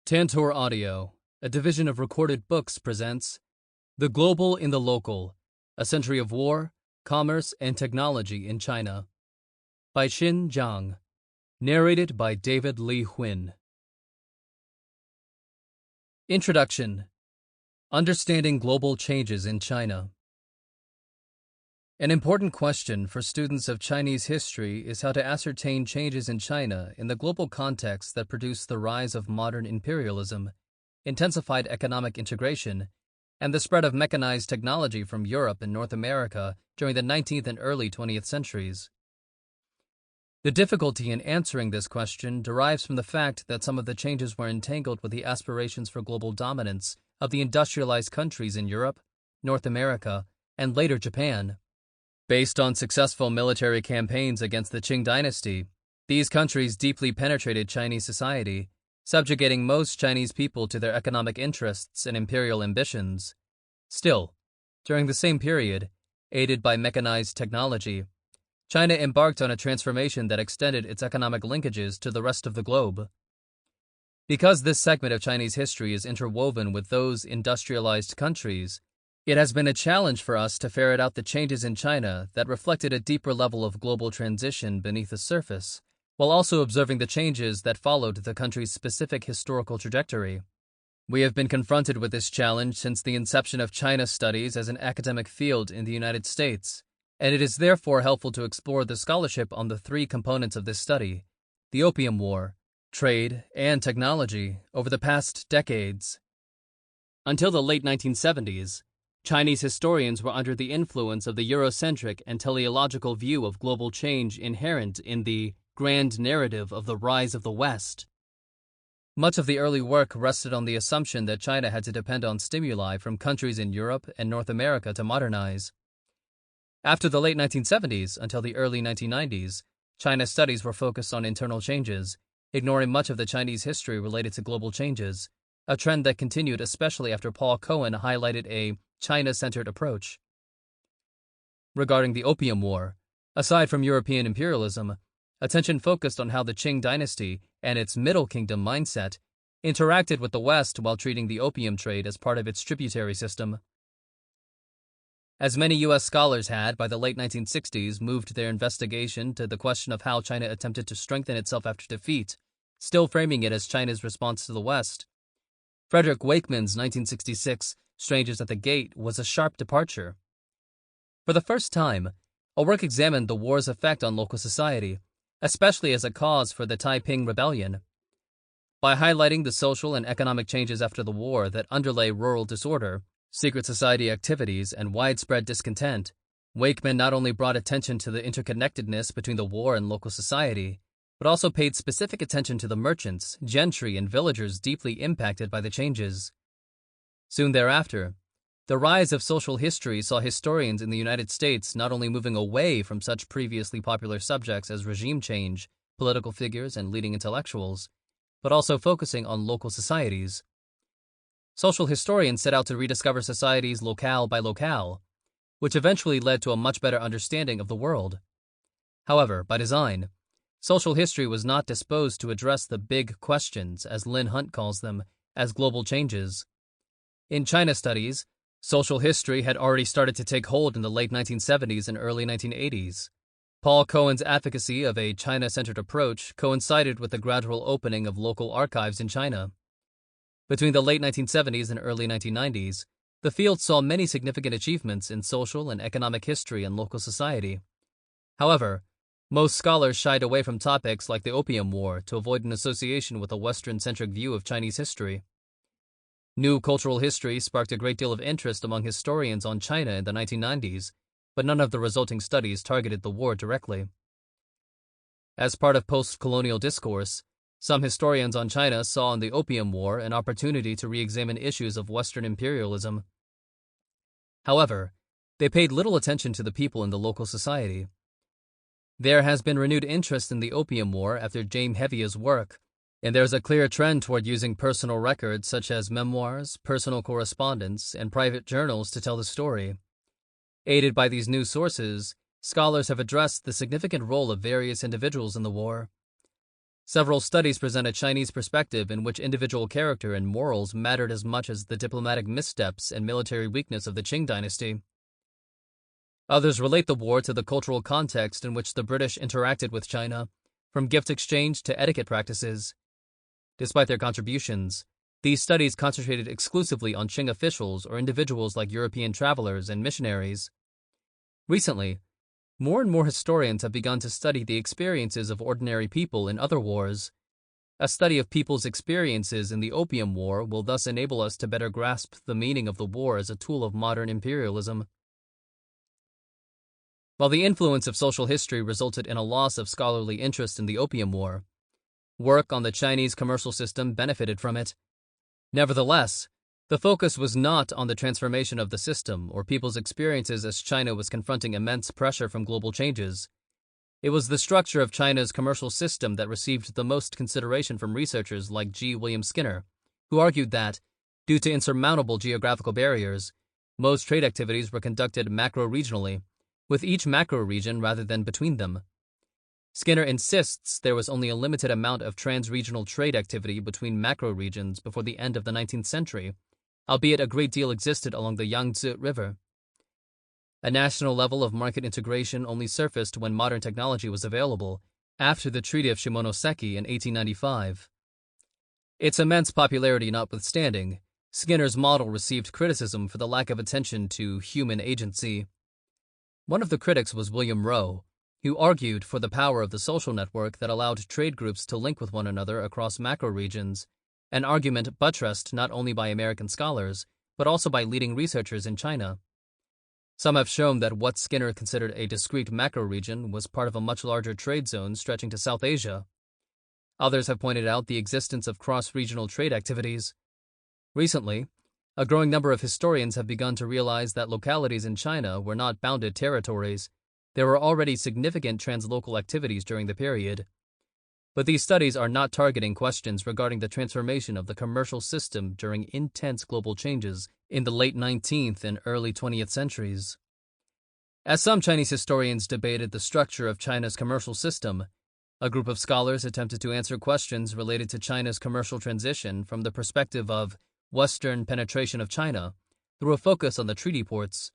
Tantor Audio, a division of recorded books, presents The Global in the Local, A Century of War, Commerce, and Technology in China by Xin Zhang, narrated by David Lee Huynh. Introduction. Understanding Global Changes in China. An important question for students of Chinese history is how to ascertain changes in China in the global context that produced the rise of modern imperialism, intensified economic integration, and the spread of mechanized technology from Europe and North America during the 19th and early 20th centuries. The difficulty in answering this question derives from the fact that some of the changes were entangled with the aspirations for global dominance of the industrialized countries in Europe, North America, and later Japan. Based on successful military campaigns against the Qing dynasty, these countries deeply penetrated Chinese society, subjugating most Chinese people to their economic interests and imperial ambitions. Still, during the same period, aided by mechanized technology, China embarked on a transformation that extended its economic linkages to the rest of the globe. Because this segment of Chinese history is interwoven with those industrialized countries, it has been a challenge for us to ferret out the changes in China that reflected a deeper level of global transition beneath the surface, while also observing the changes that followed the country's specific historical trajectory. We have been confronted with this challenge since the inception of China studies as an academic field in the United States, and it is therefore helpful to explore the scholarship on the three components of this study: the Opium War, trade, and technology over the past decades. Until the late 1970s, Chinese historians were under the influence of the Eurocentric and teleological view of global change inherent in the grand narrative of the rise of the West. Much of the early work rested on the assumption that China had to depend on stimuli from countries in Europe and North America to modernize. After the late 1970s until the early 1990s, China studies were focused on internal changes, ignoring much of the Chinese history related to global changes, a trend that continued especially after Paul Cohen highlighted a China-centered approach. Regarding the Opium War, aside from European imperialism, attention focused on how the Qing dynasty and its Middle Kingdom mindset interacted with the West while treating the opium trade as part of its tributary system. As many U.S. scholars had, by the late 1960s, moved their investigation to the question of how China attempted to strengthen itself after defeat, still framing it as China's response to the West. Frederick Wakeman's 1966 Strangers at the Gate was a sharp departure. For the first time, a work examined the war's effect on local society, especially as a cause for the Taiping Rebellion. By highlighting the social and economic changes after the war that underlay rural disorder, secret society activities, and widespread discontent, Wakeman not only brought attention to the interconnectedness between the war and local society, but also paid specific attention to the merchants, gentry, and villagers deeply impacted by the changes. Soon thereafter, the rise of social history saw historians in the United States not only moving away from such previously popular subjects as regime change, political figures, and leading intellectuals, but also focusing on local societies. Social historians set out to rediscover societies locale by locale, which eventually led to a much better understanding of the world. However, by design, social history was not disposed to address the big questions, as Lynn Hunt calls them, as global changes. In China studies, social history had already started to take hold in the late 1970s and early 1980s. Paul Cohen's advocacy of a China-centered approach coincided with the gradual opening of local archives in China. Between the late 1970s and early 1990s, the field saw many significant achievements in social and economic history and local society. However, most scholars shied away from topics like the Opium War to avoid an association with a Western-centric view of Chinese history. New cultural history sparked a great deal of interest among historians on China in the 1990s, but none of the resulting studies targeted the war directly. As part of post-colonial discourse, some historians on China saw in the Opium War an opportunity to re-examine issues of Western imperialism. However, they paid little attention to the people in the local society. There has been renewed interest in the Opium War after James Hevier's work, and there is a clear trend toward using personal records such as memoirs, personal correspondence, and private journals to tell the story. Aided by these new sources, scholars have addressed the significant role of various individuals in the war. Several studies present a Chinese perspective in which individual character and morals mattered as much as the diplomatic missteps and military weakness of the Qing dynasty. Others relate the war to the cultural context in which the British interacted with China, from gift exchange to etiquette practices. Despite their contributions, these studies concentrated exclusively on Qing officials or individuals like European travelers and missionaries. Recently, more and more historians have begun to study the experiences of ordinary people in other wars. A study of people's experiences in the Opium War will thus enable us to better grasp the meaning of the war as a tool of modern imperialism. While the influence of social history resulted in a loss of scholarly interest in the Opium War, work on the Chinese commercial system benefited from it. Nevertheless, the focus was not on the transformation of the system or people's experiences as China was confronting immense pressure from global changes. It was the structure of China's commercial system that received the most consideration from researchers like G. William Skinner, who argued that, due to insurmountable geographical barriers, most trade activities were conducted macro-regionally, with each macro-region rather than between them. Skinner insists there was only a limited amount of trans-regional trade activity between macro-regions before the end of the 19th century, albeit a great deal existed along the Yangtze River. A national level of market integration only surfaced when modern technology was available, after the Treaty of Shimonoseki in 1895. Its immense popularity notwithstanding, Skinner's model received criticism for the lack of attention to human agency. One of the critics was William Rowe, who argued for the power of the social network that allowed trade groups to link with one another across macro-regions, an argument buttressed not only by American scholars, but also by leading researchers in China. Some have shown that what Skinner considered a discrete macro-region was part of a much larger trade zone stretching to South Asia. Others have pointed out the existence of cross-regional trade activities. Recently, a growing number of historians have begun to realize that localities in China were not bounded territories. There were already significant translocal activities during the period. But these studies are not targeting questions regarding the transformation of the commercial system during intense global changes in the late 19th and early 20th centuries. As some Chinese historians debated the structure of China's commercial system, a group of scholars attempted to answer questions related to China's commercial transition from the perspective of Western penetration of China through a focus on the treaty ports.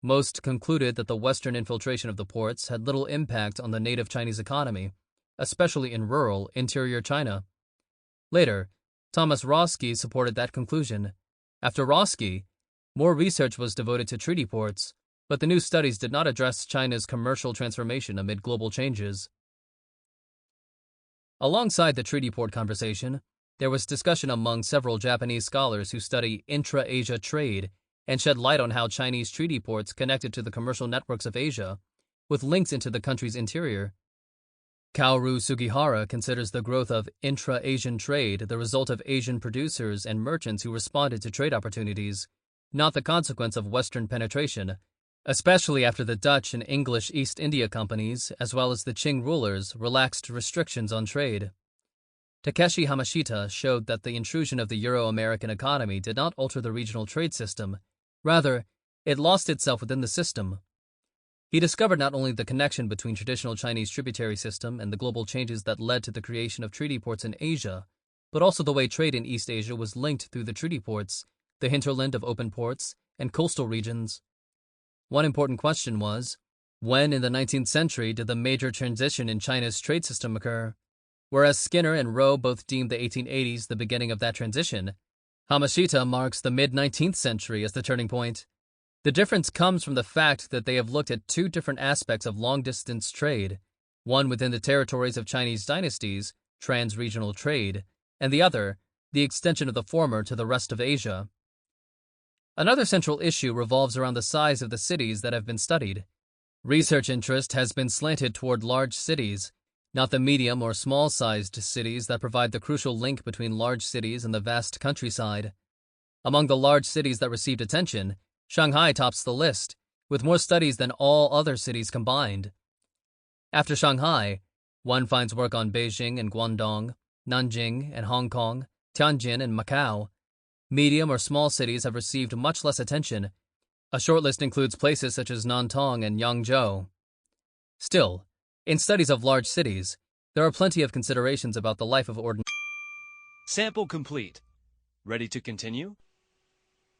Most concluded that the Western infiltration of the ports had little impact on the native Chinese economy, especially in rural, interior China. Later, Thomas Roski supported that conclusion. After Roski, more research was devoted to treaty ports, but the new studies did not address China's commercial transformation amid global changes. Alongside the treaty port conversation, there was discussion among several Japanese scholars who study intra-Asia trade and shed light on how Chinese treaty ports connected to the commercial networks of Asia, with links into the country's interior. Kaoru Sugihara considers the growth of intra-Asian trade the result of Asian producers and merchants who responded to trade opportunities, not the consequence of Western penetration, especially after the Dutch and English East India companies, as well as the Qing rulers, relaxed restrictions on trade. Takeshi Hamashita showed that the intrusion of the Euro-American economy did not alter the regional trade system. Rather, it lost itself within the system. He discovered not only the connection between traditional Chinese tributary system and the global changes that led to the creation of treaty ports in Asia, but also the way trade in East Asia was linked through the treaty ports, the hinterland of open ports, and coastal regions. One important question was, when in the 19th century did the major transition in China's trade system occur? Whereas Skinner and Rowe both deemed the 1880s the beginning of that transition, Hamashita marks the mid-19th century as the turning point. The difference comes from the fact that they have looked at two different aspects of long-distance trade, one within the territories of Chinese dynasties, trans-regional trade, and the other, the extension of the former to the rest of Asia. Another central issue revolves around the size of the cities that have been studied. Research interest has been slanted toward large cities, not the medium or small-sized cities that provide the crucial link between large cities and the vast countryside. Among the large cities that received attention, Shanghai tops the list, with more studies than all other cities combined. After Shanghai, one finds work on Beijing and Guangdong, Nanjing and Hong Kong, Tianjin and Macau. Medium or small cities have received much less attention. A short list includes places such as Nantong and Yangzhou. Still, in studies of large cities, There are plenty of considerations about the life of ordinary. Sample complete. Ready to continue?